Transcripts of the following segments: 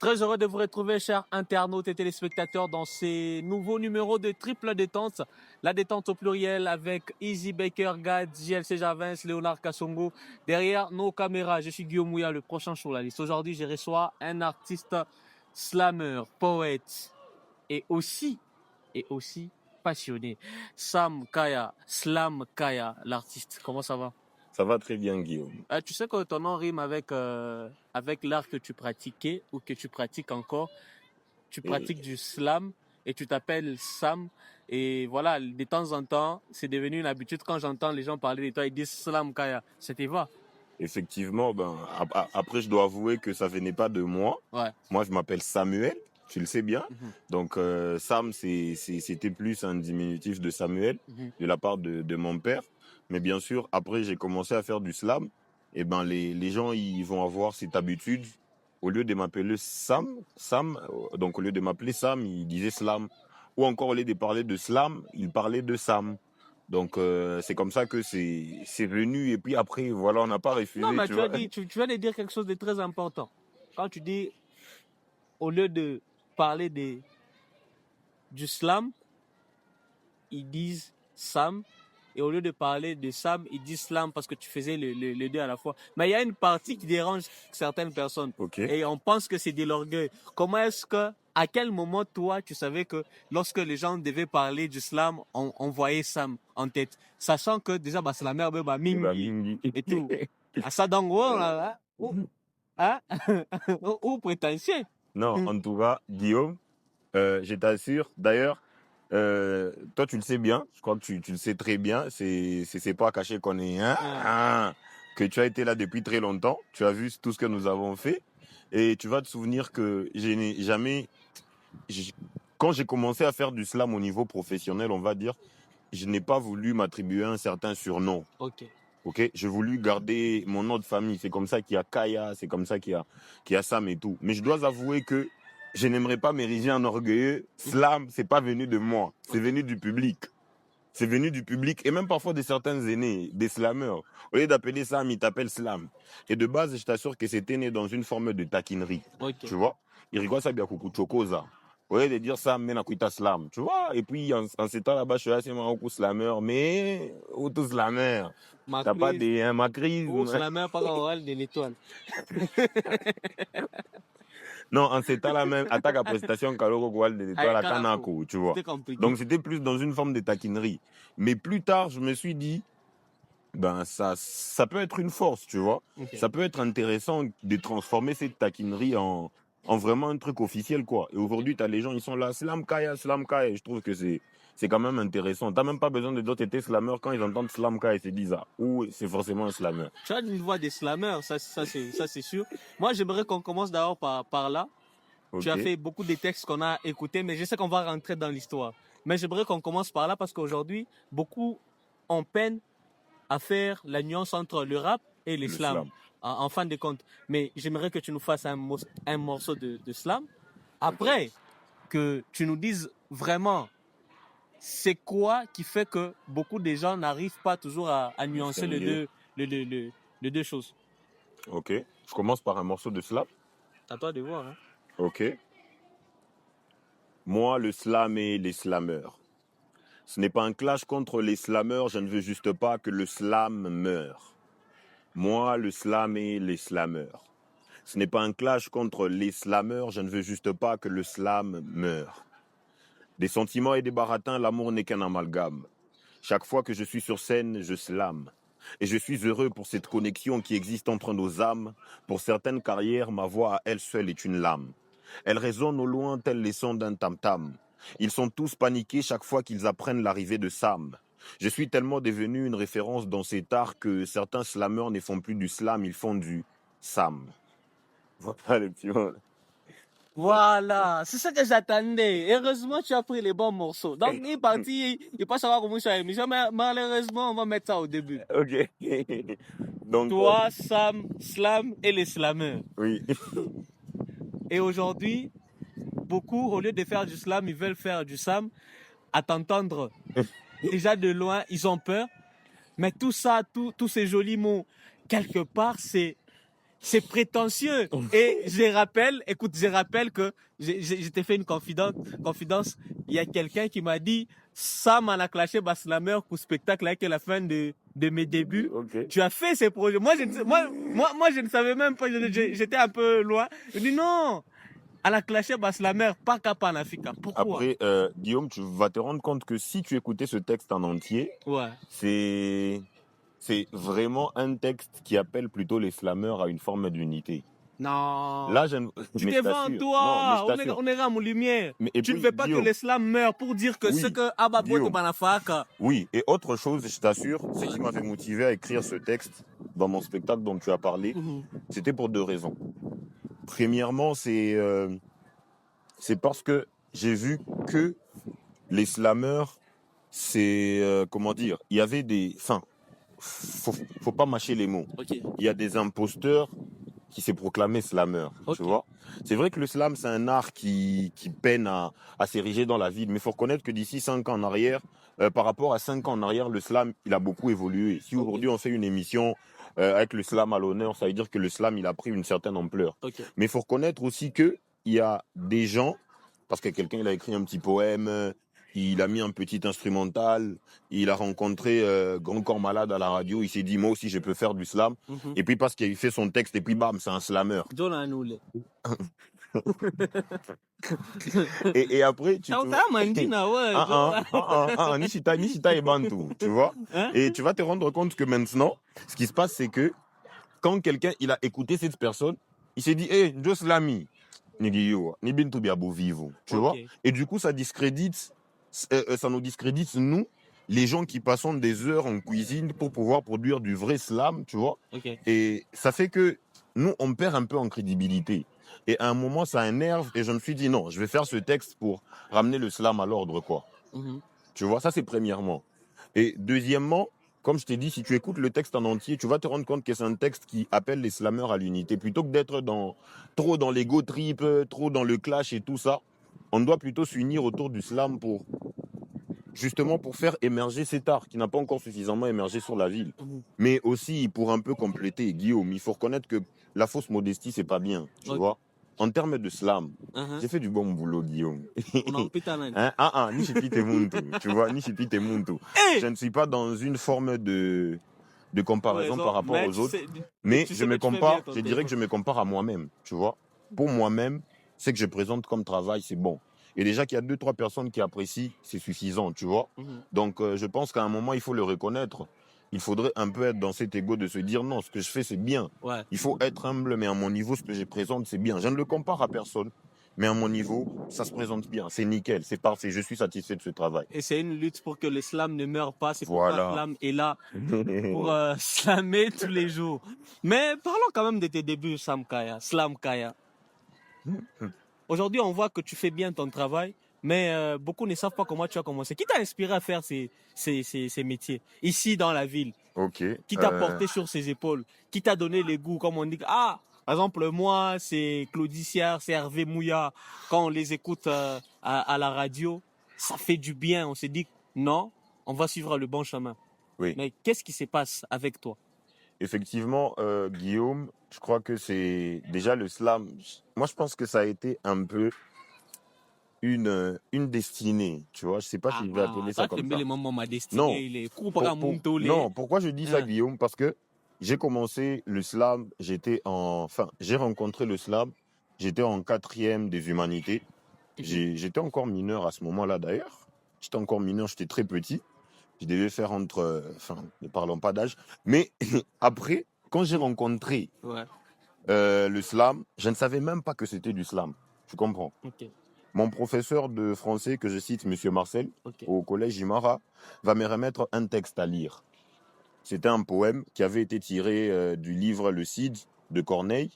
Très heureux de vous retrouver, chers internautes et téléspectateurs, dans ces nouveaux numéros de Triple Détente. La détente au pluriel avec Easy Baker, Gad, JLC Javins, Léonard Kassongo. Derrière nos caméras, je suis Guillaume Mouya, le prochain sur la liste. Aujourd'hui, je reçois un artiste slammer, poète et aussi passionné. Sam Kaya, Slam Kaya, l'artiste. Comment ça va? Ça va très bien, Guillaume. Tu sais que ton nom rime avec l'art que tu pratiquais ou que tu pratiques encore. Tu pratiques du slam et tu t'appelles Sam. Et voilà, de temps en temps, c'est devenu une habitude. Quand j'entends les gens parler de toi, ils disent Slam Kaya. C'était vrai. Effectivement, après, je dois avouer que ça venait pas de moi. Ouais. Moi, je m'appelle Samuel, tu le sais bien. Mhm. Donc, Sam, c'était plus un diminutif de Samuel, de la part de mon père. Mais bien sûr, après, j'ai commencé à faire du slam. Et ben, les gens, ils vont avoir cette habitude. Au lieu de m'appeler Sam, donc au lieu de m'appeler Sam, ils disaient slam. Ou encore, au lieu de parler de slam, ils parlaient de Sam. Donc, c'est comme ça que c'est venu. Et puis après, voilà, on n'a pas refusé. Non, mais tu vois. tu viens de dire quelque chose de très important. Quand tu dis, au lieu de parler du slam, ils disent Sam. Et au lieu de parler de Sam, ils disent Slam parce que tu faisais les deux à la fois. Mais il y a une partie qui dérange certaines personnes. Okay. Et on pense que c'est de l'orgueil. Comment est-ce que, à quel moment, toi, tu savais que lorsque les gens devaient parler du slam, on voyait Sam en tête? Sachant que déjà, c'est la merde, mingi et tout. À ça, dans gros, là, hein? Ou prétentieux. Non, en tout cas, Guillaume, je t'assure. D'ailleurs, toi, tu le sais bien. Je crois que tu le sais très bien. C'est pas caché qu'on est que tu as été là depuis très longtemps. Tu as vu tout ce que nous avons fait. Et tu vas te souvenir que je n'ai jamais... Quand j'ai commencé à faire du slam au niveau professionnel, on va dire, je n'ai pas voulu m'attribuer un certain surnom. Ok, j'ai voulu garder mon nom de famille. C'est comme ça qu'il y a Kaya, c'est comme ça qu'il y a Sam et tout. Mais je dois avouer que je n'aimerais pas m'ériger en orgueilleux. Slam, c'est pas venu de moi, c'est venu du public. C'est venu du public et même parfois de certains aînés, des slammeurs. Au lieu d'appeler Sam, ils t'appellent Slam. Et de base, je t'assure que c'était né dans une forme de taquinerie. Tu vois? Il rigole ça bien coucou chokoza. Au lieu de dire Sam, mais nakuita slam. Tu vois? Et puis en ces temps là-bas, je suis assez marrant slammer, mais auto slammer. T'as pas des ma crise. Ou slammer pas oral de l'étoile. Non, en ces temps-là même, attaque à prestation Kaloro Gwal de l'étoile à Kanako, tu vois. Donc c'était plus dans une forme de taquinerie. Mais plus tard, je me suis dit, ben ça peut être une force, tu vois. Okay. Ça peut être intéressant de transformer cette taquinerie en vraiment un truc officiel, quoi. Et aujourd'hui, tu as les gens, ils sont là, Slam Kaya. Je trouve que c'est quand même intéressant. T'as même pas besoin de d'autres étés slammers. Quand ils entendent Slam Kaya, ils se disent ah, ou c'est forcément un slammer. Tu as une voix des slammers, ça c'est sûr. Moi, j'aimerais qu'on commence d'abord par là. Okay. Tu as fait beaucoup de textes qu'on a écoutés, mais je sais qu'on va rentrer dans l'histoire. Mais j'aimerais qu'on commence par là parce qu'aujourd'hui, beaucoup ont peine à faire la nuance entre le rap et le slam. En fin de compte. Mais j'aimerais que tu nous fasses un morceau de slam. Après, que tu nous dises vraiment c'est quoi qui fait que beaucoup de gens n'arrivent pas toujours à nuancer les deux choses. Ok. Je commence par un morceau de slam. À toi de voir. Hein. Ok. Moi, le slam et les slammeurs. Ce n'est pas un clash contre les slammeurs, je ne veux juste pas que le slam meure. Moi, le slam et les slammeurs. Ce n'est pas un clash contre les slammeurs, je ne veux juste pas que le slam meure. Des sentiments et des baratins, l'amour n'est qu'un amalgame. Chaque fois que je suis sur scène, je slame. Et je suis heureux pour cette connexion qui existe entre nos âmes. Pour certaines carrières, ma voix à elle seule est une lame. Elle résonne au loin tels les sons d'un tam-tam. Ils sont tous paniqués chaque fois qu'ils apprennent l'arrivée de Sam. Je suis tellement devenu une référence dans cet art que certains slammeurs ne font plus du slam, ils font du Sam. Voilà le petit mot. Voilà, c'est ça que j'attendais. Heureusement, tu as pris les bons morceaux. Donc, il est parti, il ne pas savoir comment je suis l'émission, mais malheureusement, on va mettre ça au début. Ok. Donc, toi, Sam, Slam et les slammeurs. Oui. Et aujourd'hui, beaucoup, au lieu de faire du slam, ils veulent faire du Sam. À t'entendre, déjà de loin, ils ont peur. Mais tout ça, tous ces jolis mots, quelque part, c'est C'est prétentieux. Et je rappelle que je t'ai fait une confidence. Il y a quelqu'un qui m'a dit, Sam en a clashé Baslameur pour spectacle avec la fin de mes débuts. Ok. Tu as fait ces projets. Moi, je ne savais même pas. J'étais un peu loin. Je dis non. Elle a clashé Baslameur, pas Kappa en Afrique. Pourquoi? Après, Guillaume, tu vas te rendre compte que si tu écoutais ce texte en entier, Ouais. c'est vraiment un texte qui appelle plutôt les slameurs à une forme d'unité. Non. Là, Tu mais t'es je t'assure. vendu, Non, toi. mais je t'assure. On est en lumière. Mais, et Tu ne puis, veux pas que Guillaume, l'islam meure pour dire que oui, ce que Abba Bote Guillaume, Banafaka. oui, et autre chose, je t'assure, ce qui m'avait motivé à écrire ce texte dans mon spectacle dont tu as parlé, c'était pour 2 raisons. Premièrement, c'est parce que j'ai vu que les slameurs, comment dire, il y avait des... Enfin, faut pas mâcher les mots. Okay. Il y a des imposteurs qui s'est proclamé slameur, tu vois. C'est vrai que le slam, c'est un art qui peine à s'ériger dans la ville, mais il faut reconnaître que d'ici 5 ans en arrière, par rapport à 5 ans en arrière, le slam, il a beaucoup évolué. Si aujourd'hui on fait une émission avec le slam à l'honneur, ça veut dire que le slam, il a pris une certaine ampleur. Mais il faut reconnaître aussi qu'il y a des gens, parce que quelqu'un il a écrit un petit poème, il a mis un petit instrumental, il a rencontré Grand Corps Malade à la radio, il s'est dit moi aussi je peux faire du slam. Et puis parce qu'il fait son texte et puis bam, c'est un slameur. et après tu Nishita et Bantu, tu vois. Et tu vas te rendre compte que maintenant, ce qui se passe c'est que quand quelqu'un il a écouté cette personne, il s'est dit hey, je slami. Tu vois. Et du coup ça nous discrédite, nous, les gens qui passons des heures en cuisine pour pouvoir produire du vrai slam, tu vois. Et ça fait que nous, on perd un peu en crédibilité. Et à un moment, ça énerve. Et je me suis dit, non, je vais faire ce texte pour ramener le slam à l'ordre, quoi. Tu vois, ça, c'est premièrement. Et deuxièmement, comme je t'ai dit, si tu écoutes le texte en entier, tu vas te rendre compte que c'est un texte qui appelle les slameurs à l'unité. Plutôt que d'être trop dans l'ego trip, trop dans le clash et tout ça, on doit plutôt s'unir autour du slam pour faire émerger cet art qui n'a pas encore suffisamment émergé sur la ville. Mais aussi pour un peu compléter, Guillaume, il faut reconnaître que la fausse modestie, c'est pas bien, tu vois. En termes de slam, j'ai fait du bon boulot, Guillaume. Nishipite Muntu, tu vois, Nishipite Muntu. Je ne suis pas dans une forme de comparaison par rapport aux autres, mais je dirais que je me compare à moi-même, tu vois. Pour moi-même, ce que je présente comme travail, c'est bon. Et déjà qu'il y a 2-3 personnes qui apprécient, c'est suffisant, tu vois. Donc, je pense qu'à un moment, il faut le reconnaître. Il faudrait un peu être dans cet ego de se dire non, ce que je fais, c'est bien. Il faut être humble, mais à mon niveau, ce que je présente, c'est bien. Je ne le compare à personne, mais à mon niveau, ça se présente bien. C'est nickel, c'est parfait. Je suis satisfait de ce travail. Et c'est une lutte pour que l'islam ne meure pas. C'est pourquoi l'islam est là pour slammer tous les jours. Mais parlons quand même de tes débuts, Slam Kaya. Aujourd'hui, on voit que tu fais bien ton travail, mais beaucoup ne savent pas comment tu as commencé. Qui t'a inspiré à faire ces métiers ici dans la ville? Qui t'a porté sur ses épaules? Qui t'a donné les goûts, comme on dit? Par exemple, moi, c'est Claudie Siard, c'est Hervé Mouya. Quand on les écoute à la radio, ça fait du bien. On se dit non, on va suivre le bon chemin. Mais qu'est-ce qui se passe avec toi? Effectivement, Guillaume, je crois que c'est déjà le slam. Moi, je pense que ça a été un peu une destinée, tu vois. Je sais pas si je vais appeler ça comme ça. Non, pourquoi je dis ça, Guillaume? Parce que j'ai commencé le slam, j'ai rencontré le slam, j'étais en 4e des humanités. J'étais encore mineur à ce moment-là, d'ailleurs. J'étais encore mineur, j'étais très petit. Je devais faire ne parlons pas d'âge. Mais après, quand j'ai rencontré le slam, je ne savais même pas que c'était du slam. Tu comprends? Mon professeur de français, que je cite, Monsieur Marcel, au collège Imara, va me remettre un texte à lire. C'était un poème qui avait été tiré du livre Le Cid de Corneille.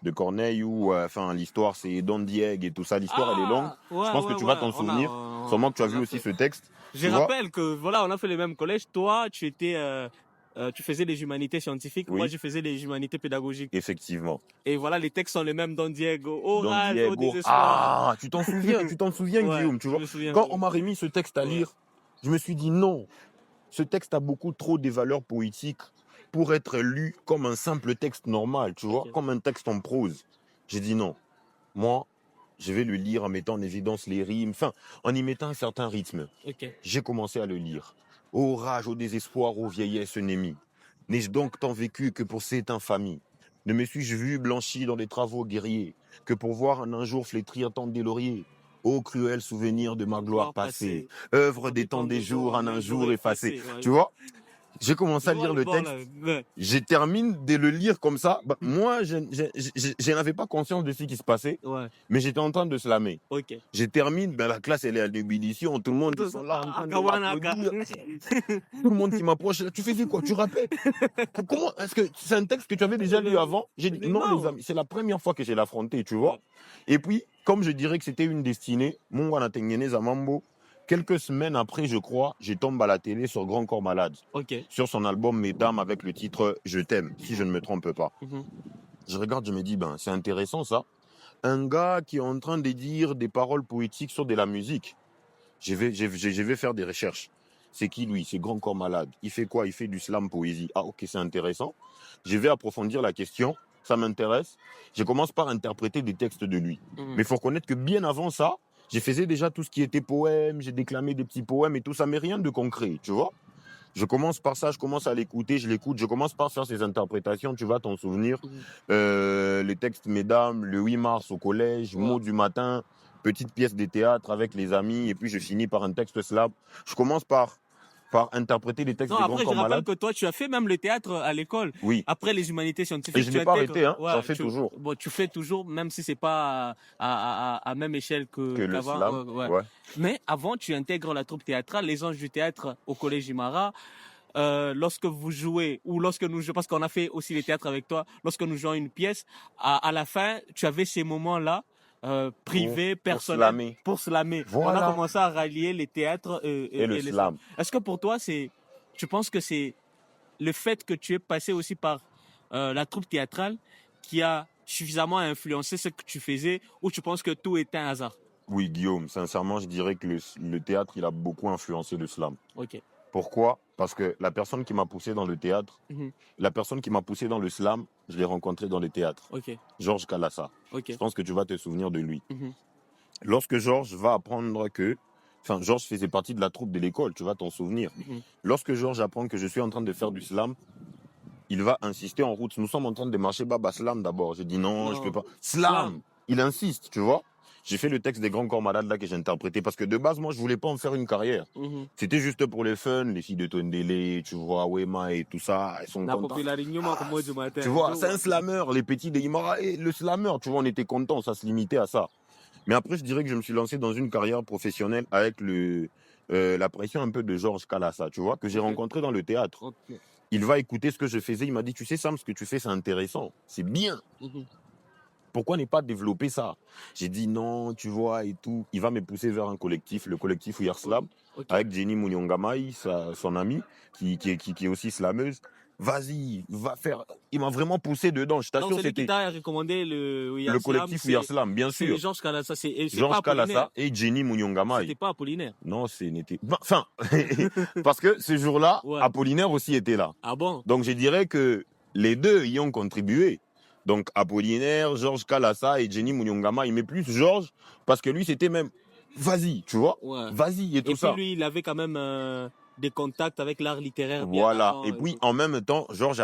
De Corneille où l'histoire c'est Don Diego et tout ça. L'histoire elle est longue. Je pense que tu vas t'en souvenir. Sûrement que tu as vu aussi ce texte. Je rappelle que voilà, on a fait le même collège. Toi, tu faisais les humanités scientifiques. Moi, je faisais les humanités pédagogiques. Effectivement. Et voilà, les textes sont les mêmes. Don Diego, Don Diego. Tu t'en souviens, Guillaume, tu vois. Quand on m'a remis ce texte à lire, je me suis dit non. Ce texte a beaucoup trop des valeurs poétiques pour être lu comme un simple texte normal, tu vois, Ok. comme un texte en prose. J'ai dit non. Moi, je vais le lire en mettant en évidence les rimes, enfin, en y mettant un certain rythme. Ok. J'ai commencé à le lire. Ô rage, au désespoir, ô vieillesse ennemie. N'ai-je donc tant vécu que pour cette infamie? Ne me suis-je vu blanchi dans des travaux guerriers que pour voir un jour flétrir tant des lauriers? Ô cruel souvenir de ma gloire Gloire passée, passée. œuvre En des temps détend des des jours jours en en un un jour jour effacé. effacé. Ouais. Tu vois? J'ai commencé Je à vois lire le le bord texte. là. Ouais. Je termine de le lire comme ça. Bah, moi, je n'avais pas conscience de ce qui se passait, Ouais. mais j'étais en train de slammer. Ok. Je termine, ben la classe elle est à l'ébullition, tout le monde ils sont là en train de m'applaudir. Tout le monde qui m'approche, là, tu fais quoi? Tu répètes? Comment est-ce que c'est un texte que tu avais déjà lu avant? J'ai dit non les Non. amis, c'est la première fois que j'ai l'affronté, tu vois. Ouais. Et puis, comme je dirais que c'était une destinée, mon Wanatengene Zamambo, quelques semaines après, je crois, je tombe à la télé sur Grand Corps Malade, Ok. sur son album Mesdames avec le titre Je t'aime, si je ne me trompe pas. Mhm. Je regarde, je me dis, ben, c'est intéressant ça. Un gars qui est en train de dire des paroles poétiques sur de la musique. Je vais faire des recherches. C'est qui lui? C'est Grand Corps Malade. Il fait quoi? Il fait du slam poésie. Ah ok, c'est intéressant. Je vais approfondir la question. Ça m'intéresse. Je commence par interpréter des textes de lui. Mhm. Mais il faut reconnaître que bien avant ça, je faisais déjà tout ce qui était poème. J'ai déclamé des petits poèmes et tout ça, mais rien de concret, tu vois. Je commence par ça, je commence à l'écouter, je l'écoute, je commence par faire ses interprétations, tu vas t'en souvenir. Les textes Mesdames, le 8 mars au collège, Ouais. mots du matin, petite pièce de théâtre avec les amis, et puis je finis par un texte slam. Je commence par interpréter les textes Non, des Grands après, je Corps rappelle Malades. que toi, tu as fait même le théâtre à l'école. Oui, Après les humanités et scientifiques, je tu n'ai pas intègres. arrêté, hein, Ouais, j'en fais toujours. bon, tu fais toujours, même si c'est pas à même échelle Que le qu'avant. slam, Ouais, ouais. ouais. Mais avant, tu intègres la troupe théâtrale, les Anges du théâtre au collège Imara. Lorsque vous jouez ou lorsque nous jouons, parce qu'on a fait aussi les théâtres avec toi, lorsque nous jouons une pièce, à la fin, tu avais ces moments-là privés, Pour personnels, slammer. pour slammer. On a Voilà. commencé à rallier les théâtres Et le les slam. Est-ce que pour toi, tu penses que c'est le fait que tu es passé aussi par la troupe théâtrale qui a suffisamment influencé ce que tu faisais, ou tu penses que tout était un hasard? Oui, Guillaume, sincèrement, je dirais que le théâtre, il a beaucoup influencé le slam. Ok. Pourquoi? Parce que la personne qui m'a poussé dans le théâtre, Mhm. la personne qui m'a poussé dans le slam, je l'ai rencontré dans le théâtre. Ok. Georges Kalassa. Ok. Je pense que tu vas te souvenir de lui. Mhm. Lorsque Georges va apprendre que... Enfin, Georges faisait partie de la troupe de l'école, tu vas t'en souvenir. Mhm. Lorsque Georges apprend que je suis en train de faire du slam, il va insister en route. Nous sommes en train de marcher Baba Slam d'abord. J'ai dit non, je peux pas. Slam. Il insiste, tu vois. J'ai fait le texte des Grands Corps Malades là que j'ai interprété parce que de base, moi, je voulais pas en faire une carrière. Mhm. C'était juste pour les fun, les filles de Tondele, tu vois, Wema et tout ça, elles sont La contentes. popularité, moi, comme moi, du matin. Tu vois, c'est un slammer, les petits de Imara et le slammer, tu vois, on était contents, ça se limitait à ça. Mais après, je dirais que je me suis lancé dans une carrière professionnelle avec la pression un peu de Georges Kalassa, tu vois, que j'ai Ok. rencontré dans le théâtre. Ok. Il va écouter ce que je faisais, il m'a dit, tu sais Sam, ce que tu fais, c'est intéressant, c'est bien. Mhm. Pourquoi ne pas développer ça? J'ai dit non, tu vois, et tout. Il va me pousser vers un collectif, le collectif Ouya Slam, Ok. avec Jenny Mouniongamaï, son amie, qui est aussi slameuse. Vas-y, va faire. Il m'a vraiment poussé dedans, je Donc, t'assure, celui qui c'était t'a recommandé le le collectif Ouya Slam, bien c'est sûr. Georges Kalassa. C'est pas Georges Apollinaire. Kalassa et Jenny Mouniongamaï. C'était pas Apollinaire. Non, c'était. Enfin, parce que ce jour-là, Ouais. Apollinaire aussi était là. Ah bon? Donc je dirais que les deux y ont contribué. Donc Apollinaire, Georges Kalassa et Jenny Mouniongama, il met plus Georges parce que lui c'était même vas-y, tu vois, Ouais. vas-y et tout Et ça. puis lui, il avait quand même des contacts avec l'art littéraire bien Voilà. avant, Et puis en même temps, Georges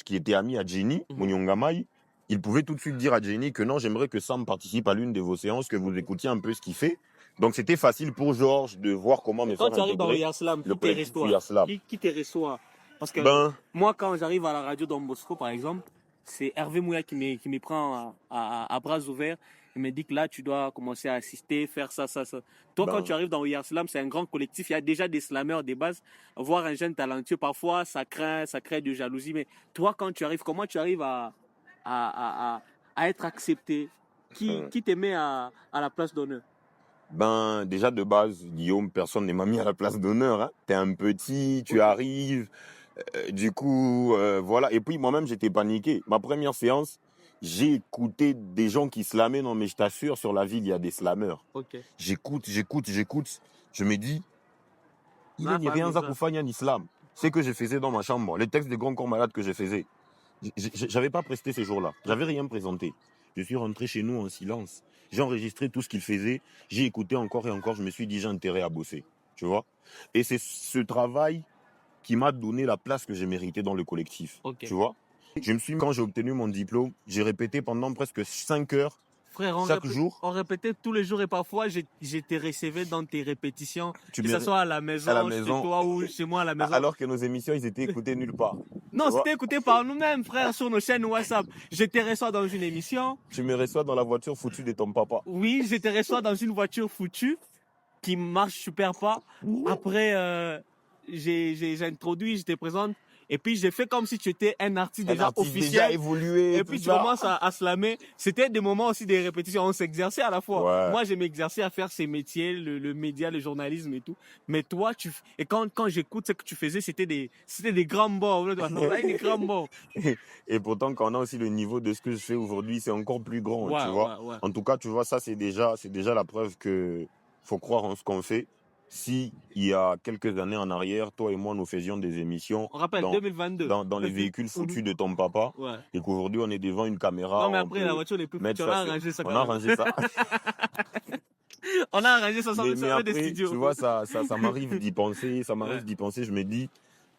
qui était ami à Jenny Mhm. Mouniongamaï, il pouvait tout de suite dire à Jenny que non, j'aimerais que Sam participe à l'une de vos séances, que vous écoutiez un peu ce qu'il fait. Donc c'était facile pour Georges de voir comment me Quand faire tu arrives dans intégrer Yarslam, le qui te collectif reçoit? Yarslam. Qui te reçoit? Parce que Ben, moi, quand j'arrive à la radio Don Bosco, par exemple, c'est Hervé Mouya qui me prend à bras ouverts. Il me dit que là, tu dois commencer à assister, faire ça, ça, ça. Toi, quand tu arrives dans Yarslam, c'est un grand collectif. Il y a déjà des slammers des bases. Voir un jeune talentueux, parfois, ça crée de jalousie. Mais toi, quand tu arrives, comment tu arrives à être accepté? Qui te met à la place d'honneur? Ben, déjà de base, Guillaume, personne ne m'a mis à la place d'honneur. Hein. T'es un petit, tu arrives. Du coup, voilà. Et puis moi-même, j'étais paniqué. Ma première séance, j'ai écouté des gens qui slamaient. Non, mais je t'assure, sur la ville, il y a des slammeurs. Ok. J'écoute. Je me dis, il Ah, n'y a rien à kufanya en islam. ce que je faisais dans ma chambre, les textes des grands corps malades que je faisais. J'avais pas presté ces jours-là. J'avais rien présenté. Je suis rentré chez nous en silence. J'ai enregistré tout ce qu'il faisait. J'ai écouté encore et encore. Je me suis dit, j'ai intérêt à bosser. Tu vois? Et c'est ce travail qui m'a donné la place que j'ai méritée dans le collectif. Ok. Tu vois? Quand j'ai obtenu mon diplôme, j'ai répété pendant presque 5 heures Frère, chaque jour. on répétait tous les jours et parfois j'étais recevé dans tes répétitions, Tu que me- ce soit à la à la maison, chez maison. toi ou chez moi à la maison. Alors que nos émissions, ils étaient écoutées nulle part. Non, tu vois? c'était écouté par nous-mêmes, frère, sur nos chaînes WhatsApp. Je te reçois dans une émission. Tu me reçois dans la voiture foutue de ton papa. Oui, je te reçois dans une voiture foutue qui marche super pas. Après, j'ai introduit, je te présente. Et puis, j'ai fait comme si tu étais un artiste Un déjà artiste officiel. déjà évolué. Et tout puis, tu ça. commences à slammer. C'était des moments aussi des répétitions. On s'exerçait à la fois. Ouais. Moi, je m'exerçais à faire ces métiers, le média, le journalisme et tout. Mais toi, et quand j'écoute ce que tu faisais, c'était des grands bords. Des grands bords. Et pourtant, quand on a aussi le niveau de ce que je fais aujourd'hui, c'est encore plus grand, Ouais, tu vois. ouais. En tout cas, tu vois, ça, c'est déjà la preuve que faut croire en ce qu'on fait. Si, il y a quelques années en arrière, toi et moi, nous faisions des émissions On rappelle, 2022. dans les véhicules foutus de ton papa, Ouais. et qu'aujourd'hui, on est devant une caméra. Non, mais on après, peut la voiture n'est plus mettre foutue. On a ça sur- arrangé ça. On a arrangé ça. On a arrangé ça sans Mais des après, studios. tu vois, ça m'arrive d'y penser. Ça m'arrive Ouais. d'y penser. Je me dis,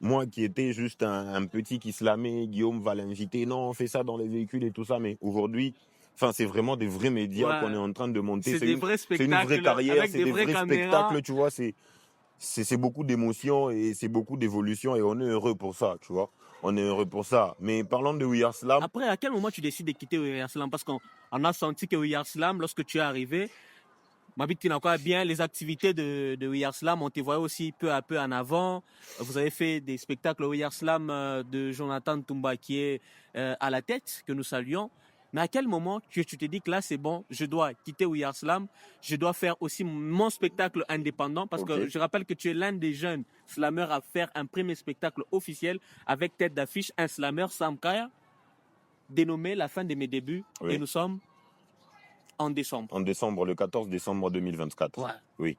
moi qui étais juste un petit qui slamait, Guillaume va l'inviter. Non, on fait ça dans les véhicules et tout ça. Mais aujourd'hui, c'est vraiment des vrais médias Ouais. qu'on est en train de monter. C'est des vrais C'est une spectacles. vraie carrière, avec c'est des des vraies vrais caméras. spectacles, tu vois. C'est beaucoup d'émotions et c'est beaucoup d'évolution et on est heureux pour ça, tu vois. On est heureux pour ça. Mais parlons de We Are Slam. Après, à quel moment tu décides de quitter We Are Slam? Parce qu'on a senti que We Are Slam, lorsque tu es arrivé, Mabit Tinakwa, bien les activités de We Are Slam, on te voyait aussi peu à peu en avant. Vous avez fait des spectacles We Are Slam de Jonathan Tumba qui est à la tête, que nous saluons. Mais à quel moment tu t'es dit que là c'est bon, je dois quitter We Are Slam, je dois faire aussi mon spectacle indépendant parce que je rappelle que tu es l'un des jeunes slammeurs à faire un premier spectacle officiel avec tête d'affiche un slammer Sam Kaya, dénommé La fin de mes débuts, Oui. et nous sommes en décembre. En décembre, le 14 décembre 2024. Ouais. Oui.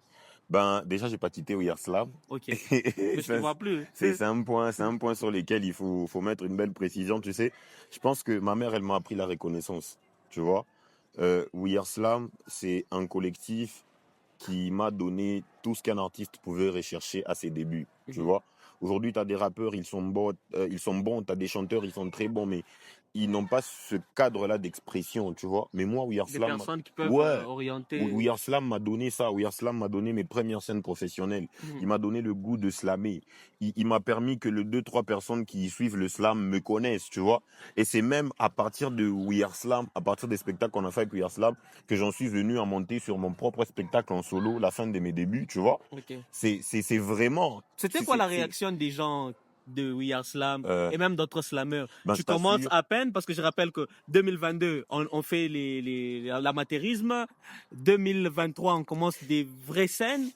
Déjà, j'ai pas quitté We Are Slam. Ok. Mais je ne vois plus. C'est un point sur lequel il faut mettre une belle précision, tu sais. Je pense que ma mère, elle m'a appris la reconnaissance, tu vois. We Are Slam, c'est un collectif qui m'a donné tout ce qu'un artiste pouvait rechercher à ses débuts, tu vois. Aujourd'hui, tu as des rappeurs, ils sont bons, tu as des chanteurs, ils sont très bons, mais ils n'ont pas ce cadre-là d'expression, tu vois. Mais moi, We Are Des Slam, personnes qui peuvent orienter. We Are Slam m'a donné ça. We Are Slam m'a donné mes premières scènes professionnelles. Il m'a donné le goût de slammer. Il m'a permis que les 2-3 personnes qui suivent le slam me connaissent, tu vois. Et c'est même à partir de We Are Slam, à partir des spectacles qu'on a fait avec We Are Slam, que j'en suis venu à monter sur mon propre spectacle en solo, la fin de mes débuts, tu vois. Ok. C'est vraiment... C'était quoi la réaction des gens de We Are Slam et même d'autres slammeurs? Tu je t'assure. commences à peine parce que je rappelle que 2022, on fait l'amateurisme. 2023, on commence des vraies scènes.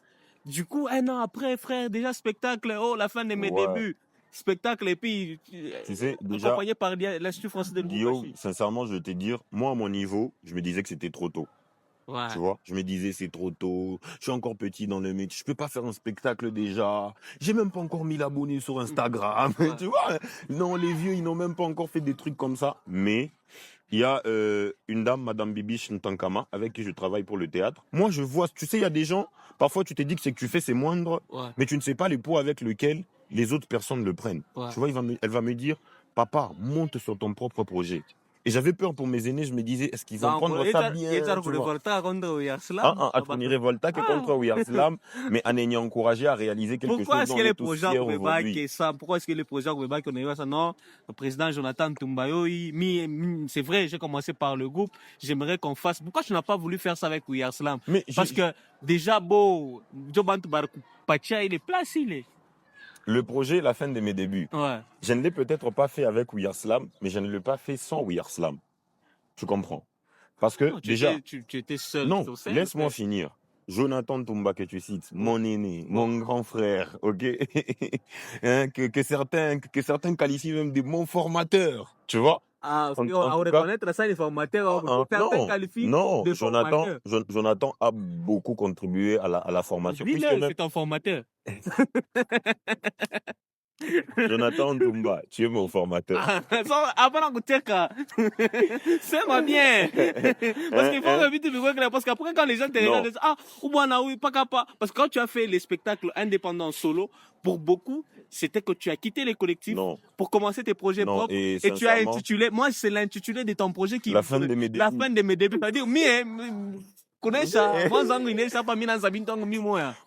Du coup, un an après, frère, déjà spectacle, la fin de mes débuts. Spectacle et puis tu sais, déjà, accompagné par l'Institut français de Guillaume, Lubumbashi. sincèrement, je vais te dire, moi, à mon niveau, je me disais que c'était trop tôt. Ouais. Tu vois, je me disais c'est trop tôt, je suis encore petit dans le métier, je peux pas faire un spectacle déjà, j'ai même pas encore 1000 abonnés sur Instagram, tu vois. Non, les vieux, ils n'ont même pas encore fait des trucs comme ça. Mais il y a une dame, Madame Bibiche Ntankama, avec qui je travaille pour le théâtre. Moi, je vois, tu sais, il y a des gens, parfois tu te dis que ce que tu fais, c'est moindre, mais tu ne sais pas les poids avec lesquels les autres personnes le prennent. Ouais. Tu vois, elle va me dire, papa, monte sur ton propre projet. Et j'avais peur pour mes aînés, je me disais, est-ce qu'ils vont prendre ça bien, tu vois. Révolta que contre We Are Slam, mais en ayant encouragé à réaliser quelque Pourquoi chose est-ce dont que on les est tous projets fiers au Québec aujourd'hui. et ça? Pourquoi est-ce que les projets au Québec, on a eu ça? Non, le président Jonathan Tumbayo, c'est vrai, j'ai commencé par le groupe, j'aimerais qu'on fasse. Pourquoi tu n'as pas voulu faire ça avec We Are Slam? Parce que déjà, Joban Tubarku Pacha, il est placé, il est. Le projet, la fin de mes débuts. Ouais. Je ne l'ai peut-être pas fait avec We Are Slam, mais je ne l'ai pas fait sans We Are Slam. Tu comprends? Parce que Non, déjà... Tu étais seul. Non, sur scène, laisse-moi frère. finir. Jonathan Tumba que tu cites, mon aîné, mon grand frère, ok, hein, que certains qualifient même de mon formateur, tu vois. Ah, En on tout cas- reconnaître ça, les formateurs, certains qualifient non, de Jonathan, formateurs. Jonathan a beaucoup contribué à la formation. Dis-le, Puisque même- c'est un formateur. Jonathan Tumba, tu es mon formateur. Avant de c'est moi bien. Parce qu'il faut éviter de voir parce qu'après quand les gens te regardent, ils disent, ah, ou bon, oui, pas capable. Parce que quand tu as fait les spectacles indépendants solo, pour beaucoup, c'était que tu as quitté les collectifs pour commencer tes projets propres. Et tu as intitulé, moi, c'est l'intitulé de ton projet qui La fin de mes débuts. La fin de mes débuts. C'est-à-dire,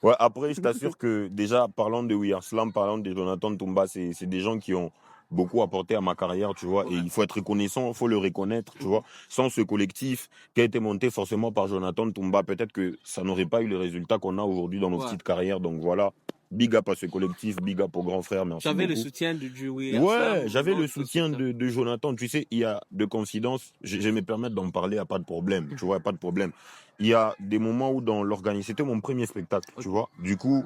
ouais, après, je t'assure que déjà, parlant de We Are Slam, parlant de Jonathan Tumba, c'est des gens qui ont beaucoup apporté à ma carrière, tu vois, et il faut être reconnaissant, il faut le reconnaître, tu vois. Sans ce collectif qui a été monté forcément par Jonathan Tumba, peut-être que ça n'aurait pas eu les résultats qu'on a aujourd'hui dans nos petites carrières, donc voilà. Big up à ce collectif, big up au grand frère, merci J'avais beaucoup. Le soutien du We Are Ouais, Slam, j'avais le soutien de Jonathan. Tu sais, il y a de confidence, je vais me permettre d'en parler, il n'y a pas de problème, tu vois, pas de problème. Il y a des moments où dans l'organisation, c'était mon premier spectacle, tu vois. Du coup,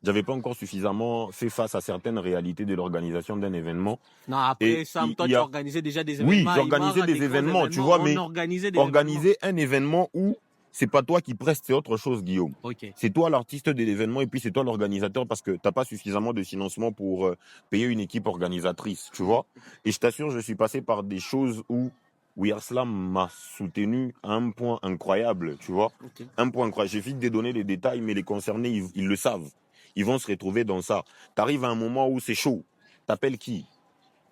j'avais pas encore suffisamment fait face à certaines réalités de l'organisation d'un événement. Non, après, Sam, toi, tu organisais déjà des événements. Oui, j'organisais des événements, tu vois, mais organiser un événement où c'est pas toi qui preste, c'est autre chose, Guillaume. C'est toi l'artiste de l'événement et puis c'est toi l'organisateur parce que tu n'as pas suffisamment de financement pour payer une équipe organisatrice, tu vois. Et je t'assure, je suis passé par des choses où We Are Slam m'a soutenu à un point incroyable, tu vois. Un point incroyable. J'évite de donner les détails, mais les concernés, ils le savent. Ils vont se retrouver dans ça. Tu arrives à un moment où c'est chaud. T'appelles qui?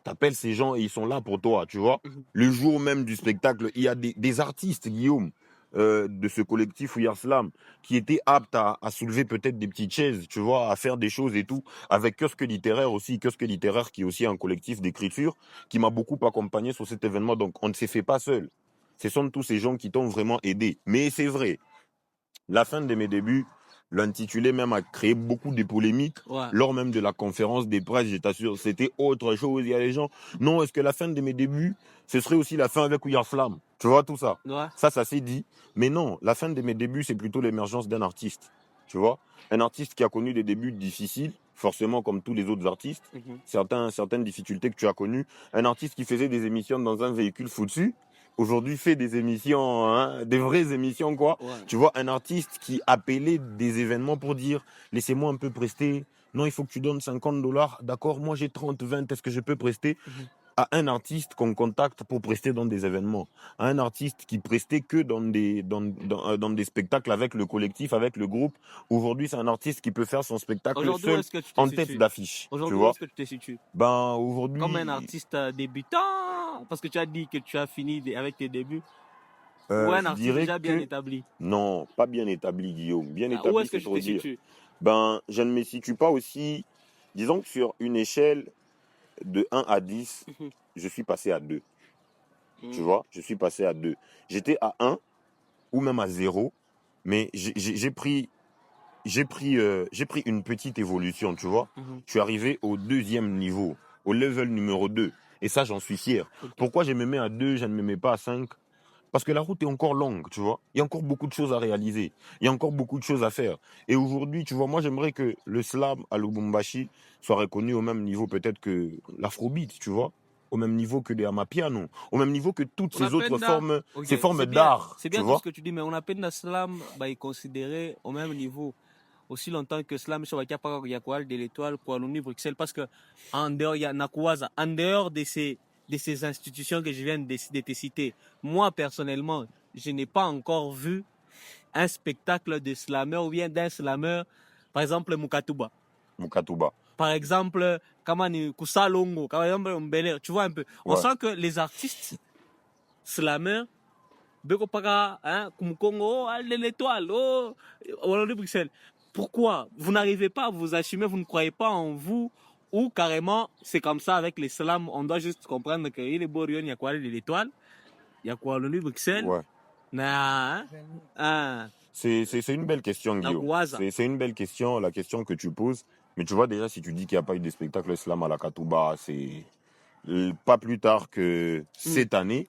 T'appelles ces gens et ils sont là pour toi, tu vois. Le jour même du spectacle, il y a des artistes, Guillaume, de ce collectif We Are Slam, qui étaient aptes à soulever peut-être des petites chaises, tu vois, à faire des choses et tout, avec Kiosque Littéraire aussi, Kiosque Littéraire qui est aussi un collectif d'écriture, qui m'a beaucoup accompagné sur cet événement, donc on ne s'est fait pas seul. Ce sont tous ces gens qui t'ont vraiment aidé. Mais c'est vrai, la fin de mes débuts, l'intitulé même a créé beaucoup de polémiques lors même de la conférence des presse, je t'assure, c'était autre chose. Il y a les gens, non, est-ce que la fin de mes débuts, ce serait aussi la fin avec We Are Slam? Tu vois tout ça? Ça s'est dit. Mais non, la fin de mes débuts, c'est plutôt l'émergence d'un artiste. Tu vois? Un artiste qui a connu des débuts difficiles, forcément comme tous les autres artistes, certaines difficultés que tu as connues. Un artiste qui faisait des émissions dans un véhicule foutu, aujourd'hui fait des émissions, hein, des vraies émissions, quoi. Tu vois, un artiste qui appelait des événements pour dire, laissez-moi un peu prester. Non, il faut que tu donnes $50. D'accord, moi j'ai 30, 20, est-ce que je peux prester? À un artiste qu'on contacte pour prester dans des événements, à un artiste qui prestait que dans des spectacles avec le collectif, avec le groupe. Aujourd'hui, c'est un artiste qui peut faire son spectacle seul en tête d'affiche. Aujourd'hui, où est-ce que tu te situes? Ben, aujourd'hui... Comme un artiste débutant, parce que tu as dit que tu as fini avec tes débuts. Ou un artiste déjà bien établi? Non, pas bien établi, Guillaume. Bien établi, où est-ce que c'est tu trop te dire. situes? Ben, je ne me situe pas aussi... Disons que sur une échelle de 1 à 10, je suis passé à 2. Tu vois, je suis passé à 2. J'étais à 1 ou même à 0, mais j'ai pris une petite évolution, tu vois. Je suis arrivé au 2e niveau, au level numéro 2. Et ça, j'en suis fier. Pourquoi je me mets à 2, je ne me mets pas à 5? Parce que la route est encore longue, tu vois. Il y a encore beaucoup de choses à réaliser. Il y a encore beaucoup de choses à faire. Et aujourd'hui, tu vois, moi, j'aimerais que le slam à Lubumbashi soit reconnu au même niveau peut-être que l'afrobeat, tu vois. Au même niveau que les amapiano. Au même niveau que toutes ces autres formes, ces formes d'art. C'est bien tout ce que tu dis, mais on a peine slam est considéré au même niveau. Aussi longtemps que slam, il y a quoi de l'étoile, pour Bruxelles, parce que en dehors, il y a Nakwaza. En dehors de ces institutions que je viens de te citer. Moi, personnellement, je n'ai pas encore vu un spectacle de slammer ou bien d'un slammer, par exemple, Mukatuba. Par exemple, Kamani Kusalongo, par exemple, Mbele, tu vois un peu. On sent que les artistes slammers, Bekopaka, Kumkongo, l'étoile, Wallonie Bruxelles. Pourquoi vous n'arrivez pas à vous assumer, vous ne croyez pas en vous? Ou carrément, c'est comme ça avec les slams, on doit juste comprendre qu'il est beau, il y a quoi l'étoile, il y a quoi le Bruxelles. C'est une belle question, Guillaume. C'est une belle question, la question que tu poses. Mais tu vois déjà, si tu dis qu'il n'y a pas eu de spectacle slam à la Katouba, c'est pas plus tard que cette année.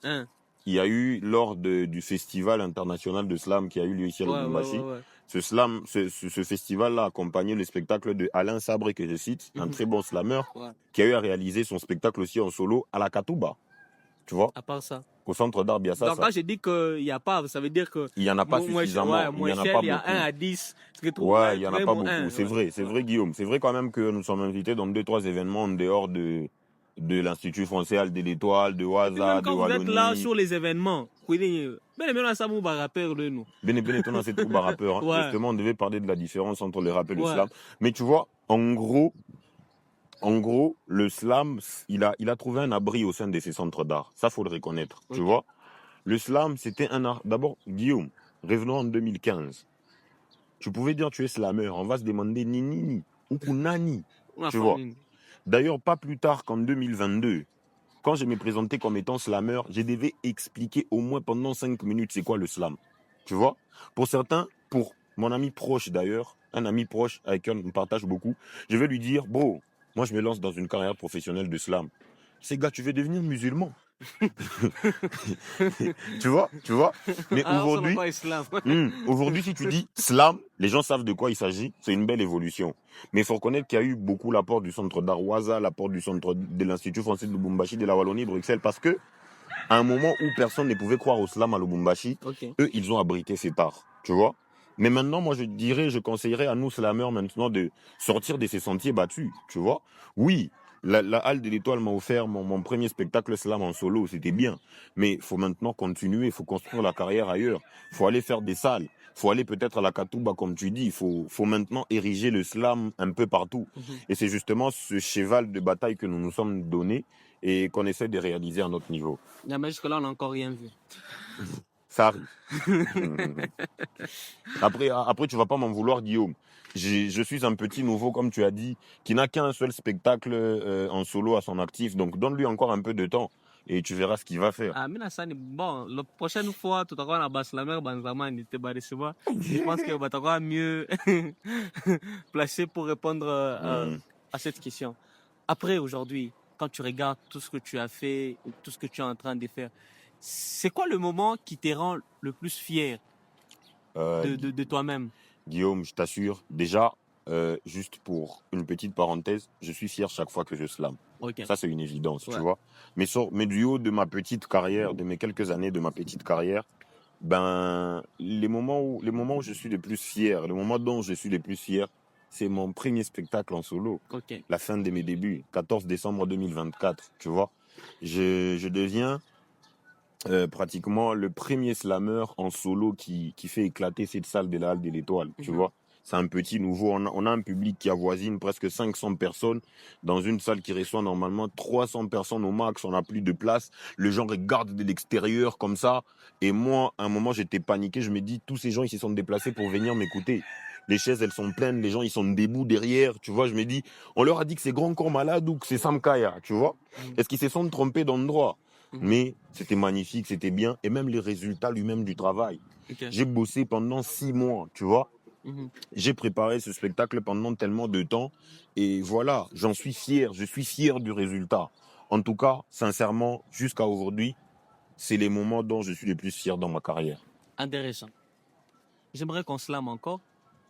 Il y a eu lors du festival international de slam qui a eu lieu ici à Lubumbashi. Ce festival-là a accompagné le spectacle de Alain Sabré, que je cite, un très bon slammer, qui a eu à réaliser son spectacle aussi en solo à la Katouba. Tu vois, À part ça. au centre d'art Donc, Biassa, quand je dis qu'il n'y a pas, ça veut dire que. il n'y en a pas suffisamment. Il n'y en a pas Il y a 1 beaucoup. à 10. Ce que Ouais, il n'y en a pas vraiment beaucoup. 1. C'est vrai, Guillaume. C'est vrai quand même que nous sommes invités dans 2-3 événements en dehors de l'Institut français de l'Étoile, de Et puis, même Waza, de quand vous êtes là Wallonie. sur les événements, vous dites, ben, maintenant, ça m'a rappeur de nous. Bene Benetton, c'est tout bas rappeur. Hein. Ouais. Justement, on devait parler de la différence entre le rap et le Ouais. slam. Mais tu vois, en gros, le slam, il a trouvé un abri au sein de ses centres d'art. Ça, faut le reconnaître. Ok. Tu vois, le slam, c'était un art. D'abord, Guillaume, revenons en 2015. Tu pouvais dire tu es slammer. On va se demander ni ou kunani. Tu vois. D'ailleurs, pas plus tard qu'en 2022, quand je me présentais comme étant slammer, je devais expliquer au moins pendant 5 minutes c'est quoi le slam. Tu vois. Pour certains, pour mon ami proche d'ailleurs, un ami proche avec qui on partage beaucoup, je vais lui dire, bro, moi je me lance dans une carrière professionnelle de slam. Ces gars, tu veux devenir musulman. tu vois. Mais aujourd'hui, aujourd'hui, si tu dis slam, les gens savent de quoi il s'agit. C'est une belle évolution. Mais il faut reconnaître qu'il y a eu beaucoup l'apport du centre d'art Waza, l'apport du centre de l'Institut français de Lubumbashi, de la Wallonie, Bruxelles, parce que à un moment où personne ne pouvait croire au slam à Lubumbashi, eux, ils ont abrité cet art. Tu vois. Mais maintenant, moi, je conseillerais à nous slammers maintenant de sortir de ces sentiers battus. Tu vois. Oui. La Halle de l'Étoile m'a offert mon premier spectacle slam en solo, c'était bien. Mais il faut maintenant continuer, il faut construire la carrière ailleurs. Il faut aller faire des salles. Il faut aller peut-être à la Katouba, comme tu dis. Il faut maintenant ériger le slam un peu partout. Et c'est justement ce cheval de bataille que nous nous sommes donné et qu'on essaie de réaliser à notre niveau. Mais jusque-là, on n'a encore rien vu. Ça arrive. Après, tu vas pas m'en vouloir, Guillaume. Je suis un petit nouveau, comme tu as dit, qui n'a qu'un seul spectacle en solo à son actif. Donc, donne-lui encore un peu de temps et tu verras ce qu'il va faire. Ah, mais bon, la prochaine fois, tout à l'heure, on a basse la mer, je pense que tu auras mieux placé pour répondre à cette question. Après, aujourd'hui, quand tu regardes tout ce que tu as fait, tout ce que tu es en train de faire, c'est quoi le moment qui te rend le plus fier de toi-même? Guillaume, je t'assure, déjà, juste pour une petite parenthèse, je suis fier chaque fois que je slam. Okay. Ça, c'est une évidence, tu vois. Mais du haut de ma petite carrière, de mes quelques années de ma petite carrière, ben, les moments où je suis le plus fier, le moment dont je suis le plus fier, c'est mon premier spectacle en solo. Okay. La fin de mes débuts, 14 décembre 2024, tu vois. Je deviens pratiquement le premier slammer en solo qui fait éclater cette salle de la Halle de l'Étoile, tu vois. C'est un petit nouveau. On a un public qui avoisine presque 500 personnes dans une salle qui reçoit normalement 300 personnes au max. On n'a plus de place. Les gens regardent de l'extérieur comme ça. Et moi, à un moment, j'étais paniqué. Je me dis, tous ces gens, ils se sont déplacés pour venir m'écouter. Les chaises, elles sont pleines. Les gens, ils sont debout derrière. Tu vois, je me dis, on leur a dit que c'est Grand Corps Malade ou que c'est Sam Kaya, tu vois. Est-ce qu'ils se sont trompés d'endroit? Mais c'était magnifique, c'était bien. Et même les résultats lui-même du travail. Okay. J'ai bossé pendant 6 mois, tu vois. J'ai préparé ce spectacle pendant tellement de temps. Et voilà, j'en suis fier. Je suis fier du résultat. En tout cas, sincèrement, jusqu'à aujourd'hui, c'est les moments dont je suis le plus fier dans ma carrière. Intéressant. J'aimerais qu'on se lame encore.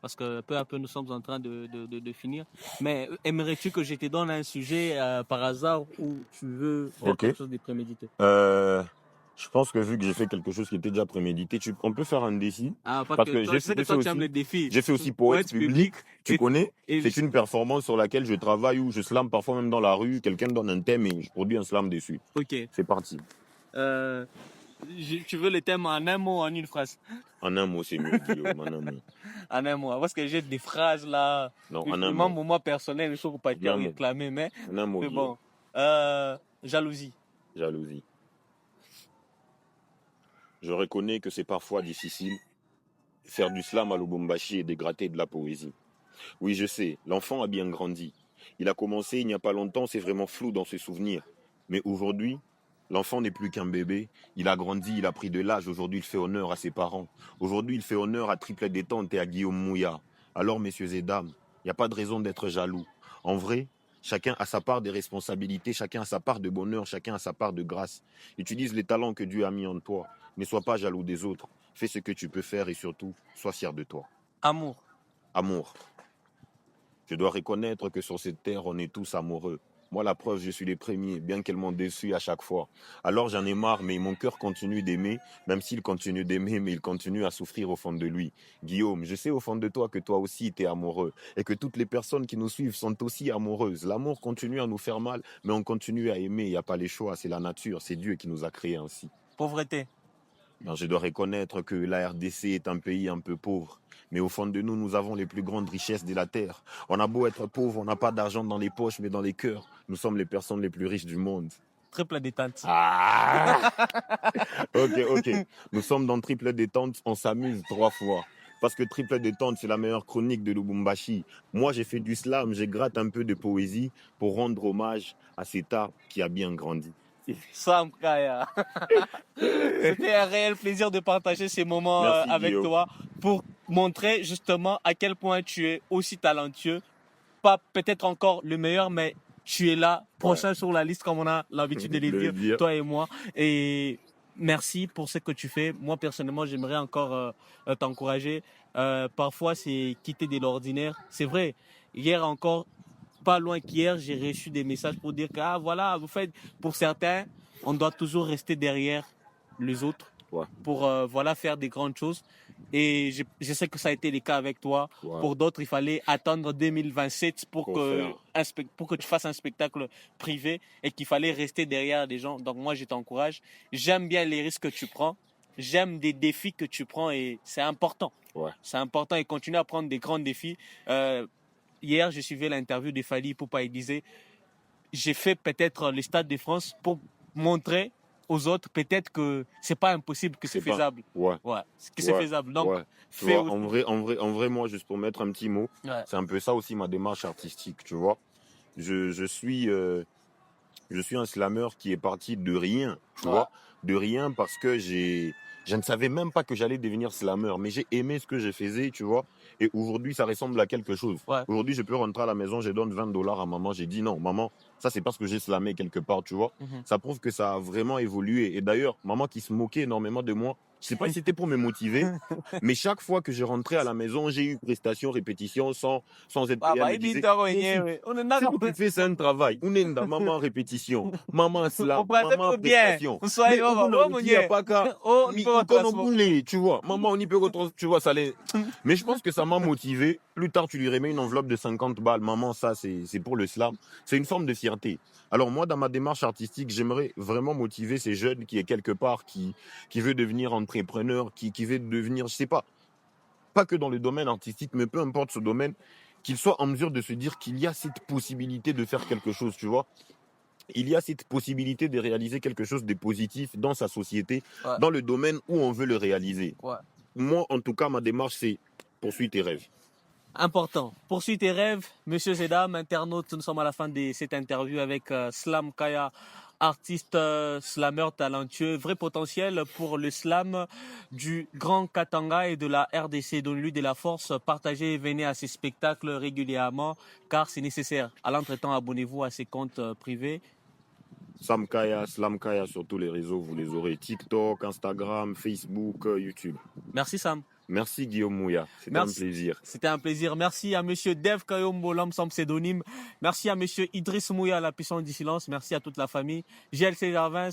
Parce que peu à peu, nous sommes en train de finir. Mais aimerais-tu que je te donne un sujet par hasard ou tu veux faire quelque chose de prémédité? Je pense que vu que j'ai fait quelque chose qui était déjà prémédité, on peut faire un défi. Ah, parce que j'ai fait toi, tu aimes les défis. J'ai fait aussi poète public. Tu connais? C'est une performance sur laquelle je travaille où je slame parfois même dans la rue. Quelqu'un donne un thème et je produis un slam dessus. Ok. C'est parti. Tu veux le thème en un mot ou en une phrase? En un mot, c'est mieux, Guillaume. En un mot. En un mot. Parce que j'ai des phrases là. Non, en un mot. Moi personnel, il faut pas te réclamer, mais. En un mot. C'est bon. Jalousie. Jalousie. Je reconnais que c'est parfois difficile. Faire du slam à Lubumbashi et dégrader de la poésie. Oui, je sais, l'enfant a bien grandi. Il a commencé il n'y a pas longtemps, c'est vraiment flou dans ses souvenirs. Mais aujourd'hui, l'enfant n'est plus qu'un bébé. Il a grandi, il a pris de l'âge. Aujourd'hui, il fait honneur à ses parents. Aujourd'hui, il fait honneur à Triplet Détente et à Guillaume Mouya. Alors, messieurs et dames, il n'y a pas de raison d'être jaloux. En vrai, chacun a sa part de responsabilités, chacun a sa part de bonheur, chacun a sa part de grâce. Utilise les talents que Dieu a mis en toi. Ne sois pas jaloux des autres. Fais ce que tu peux faire et surtout, sois fier de toi. Amour. Amour. Je dois reconnaître que sur cette terre, on est tous amoureux. Moi, la preuve, je suis les premiers, bien qu'elles m'ont déçu à chaque fois. Alors j'en ai marre, mais mon cœur continue d'aimer, même s'il continue d'aimer, mais il continue à souffrir au fond de lui. Guillaume, je sais au fond de toi que toi aussi t'es amoureux et que toutes les personnes qui nous suivent sont aussi amoureuses. L'amour continue à nous faire mal, mais on continue à aimer. Il n'y a pas les choix, c'est la nature, c'est Dieu qui nous a créés ainsi. Pauvreté. Alors, je dois reconnaître que la RDC est un pays un peu pauvre. Mais au fond de nous, nous avons les plus grandes richesses de la terre. On a beau être pauvre, on n'a pas d'argent dans les poches, mais dans les cœurs, nous sommes les personnes les plus riches du monde. Triple détente. Ah ok. Nous sommes dans Triple Détente, on s'amuse 3 fois. Parce que Triple Détente, c'est la meilleure chronique de Lubumbashi. Moi, j'ai fait du slam, j'ai gratte un peu de poésie pour rendre hommage à cet art qui a bien grandi. Sam Kaya. C'était un réel plaisir de partager ces moments Merci, avec Guillaume. toi pour montrer justement à quel point tu es aussi talentueux. Pas peut-être encore le meilleur, mais tu es là, prochain sur la liste comme on a l'habitude de le dire, toi et moi. Et merci pour ce que tu fais. Moi, personnellement, j'aimerais encore t'encourager. Parfois, c'est quitter de l'ordinaire. C'est vrai, hier encore, pas loin qu'hier, j'ai reçu des messages pour dire que, ah, voilà, vous faites, pour certains, on doit toujours rester derrière les autres pour voilà, faire des grandes choses. Et je sais que ça a été le cas avec toi. Pour d'autres, il fallait attendre 2027 pour que tu fasses un spectacle privé et qu'il fallait rester derrière des gens. Donc moi, je t'encourage. J'aime bien les risques que tu prends. J'aime des défis que tu prends et c'est important. C'est important et continue à prendre des grands défis. Hier, je suivais l'interview de Fally Ipupa. Il disait, j'ai fait peut-être le Stade de France pour montrer aux autres peut-être que c'est pas impossible, que c'est faisable. C'est faisable. Donc, tu vois, en vrai, moi, juste pour mettre un petit mot, c'est un peu ça aussi ma démarche artistique, tu vois. Je suis un slammer qui est parti de rien, tu vois, de rien parce que je ne savais même pas que j'allais devenir slammer, mais j'ai aimé ce que je faisais, tu vois. Et aujourd'hui, ça ressemble à quelque chose. Aujourd'hui, je peux rentrer à la maison, je donne $20 à maman. J'ai dit non, maman, ça c'est parce que j'ai slamé quelque part, tu vois. Ça prouve que ça a vraiment évolué. Et d'ailleurs, maman qui se moquait énormément de moi, je sais pas si c'était pour me motiver, mais chaque fois que je rentrais à la maison, j'ai eu prestation, répétition, sans être payé. Elle me disait, tu fais, c'est un travail. Unenda, maman répétition, maman slam, maman prestation. Mais il n'y a pas qu'à, tu vois. Maman, on y peut retrouver, tu vois, ça les... Mais je pense que ça m'a motivé. Plus tard, tu lui remets une enveloppe de 50 balles. Maman, ça, c'est pour le slam. C'est une forme de fierté. Alors moi, dans ma démarche artistique, j'aimerais vraiment motiver ces jeunes qui est quelque part, qui veut devenir entrepreneur, qui veut devenir, je sais pas que dans le domaine artistique, mais peu importe ce domaine, qu'ils soient en mesure de se dire qu'il y a cette possibilité de faire quelque chose, tu vois. Il y a cette possibilité de réaliser quelque chose de positif dans sa société, dans le domaine où on veut le réaliser. Moi, en tout cas, ma démarche, c'est poursuis tes rêves. Important. Poursuis tes rêves, monsieur et dames, internautes. Nous sommes à la fin de cette interview avec Slam Kaya, artiste slammer talentueux, vrai potentiel pour le slam du Grand Katanga et de la RDC. Donnez-lui de la force, partagez et venez à ses spectacles régulièrement car c'est nécessaire. À l'entretemps, abonnez-vous à ses comptes privés. Slam Kaya sur tous les réseaux, vous les aurez. TikTok, Instagram, Facebook, YouTube. Merci Sam. Merci Guillaume Mouya, c'était un plaisir. C'était un plaisir. Merci à monsieur Dev Kayombo, l'homme sans pseudonyme. Merci à monsieur Idriss Mouya, la puissance du silence. Merci à toute la famille. GLC Jarvins,